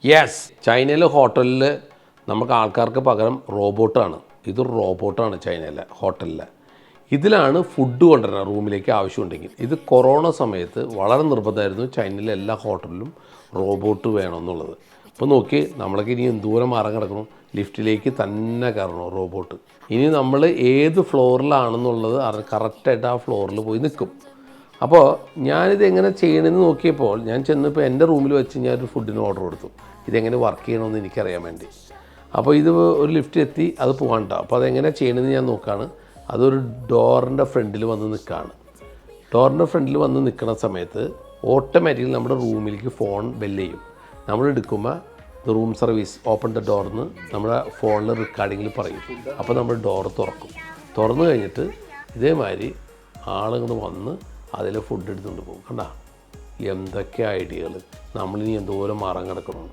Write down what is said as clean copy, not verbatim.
Yes, ചൈനയിലെ ഹോട്ടലിൽ നമുക്ക് ആൾക്കാർക്ക് പകരം റോബോട്ടാണ്. ഇതൊരു റോബോട്ടാണ് ചൈനയിലെ ഹോട്ടലിൽ. ഇതിലാണ് ഫുഡ് കൊണ്ടുവരുന്നത് റൂമിലേക്ക് ആവശ്യമുണ്ടെങ്കിൽ. ഇത് കൊറോണ സമയത്ത് വളരെ നിർബന്ധമായിരുന്നു ചൈനയിലെ എല്ലാ ഹോട്ടലിലും റോബോട്ട് വേണമെന്നുള്ളത്. ഇപ്പോൾ നോക്കി നമ്മളൊക്കെ ഇനി എന്തോരം മാറാൻ കിടക്കണം, ലിഫ്റ്റിലേക്ക് തന്നെ കയറണം റോബോട്ട്. ഇനി നമ്മൾ ഏത് ഫ്ലോറിലാണെന്നുള്ളത് കറക്റ്റായിട്ട് ആ ഫ്ലോറിൽ പോയി നിൽക്കും. അപ്പോൾ ഞാനിത് എങ്ങനെ ചെയ്യണമെന്ന് നോക്കിയപ്പോൾ ഞാൻ ചെന്നപ്പോൾ എൻ്റെ റൂമിൽ വെച്ച് ഞാനൊരു ഫുഡിന് ഓർഡർ കൊടുത്തു. ഇതെങ്ങനെ വർക്ക് ചെയ്യണമെന്ന് എനിക്കറിയാൻ വേണ്ടി. അപ്പോൾ ഇത് ഒരു ലിഫ്റ്റ് എത്തി, അത് പോകാനുണ്ടോ. അപ്പോൾ അതെങ്ങനെ ചെയ്യണമെന്ന് ഞാൻ നോക്കുകയാണ്. അതൊരു ഡോറിൻ്റെ ഫ്രണ്ടിൽ വന്ന് നിൽക്കുകയാണ്. ഡോറിൻ്റെ ഫ്രണ്ടിൽ വന്ന് നിൽക്കുന്ന സമയത്ത് ഓട്ടോമാറ്റിക്കലി നമ്മുടെ റൂമിലേക്ക് ഫോൺ ബെല്ല് ചെയ്യും. നമ്മൾ എടുക്കുമ്പോൾ റൂം സർവീസ് ഓപ്പൺ ദ ഡോർന്ന് നമ്മുടെ ഫോണിൽ റെക്കോർഡിങ്ങിൽ പറയും. അപ്പോൾ നമ്മൾ ഡോർ തുറക്കും. തുറന്നു കഴിഞ്ഞിട്ട് ഇതേമാതിരി ആളുകൾ വന്ന് അതിൽ ഫുഡ് എടുത്തുകൊണ്ട് പോകും. കണ്ടാ എന്തൊക്കെ ഐഡിയകൾ. നമ്മളിനി എന്തോരം മാറാൻ കിടക്കണം.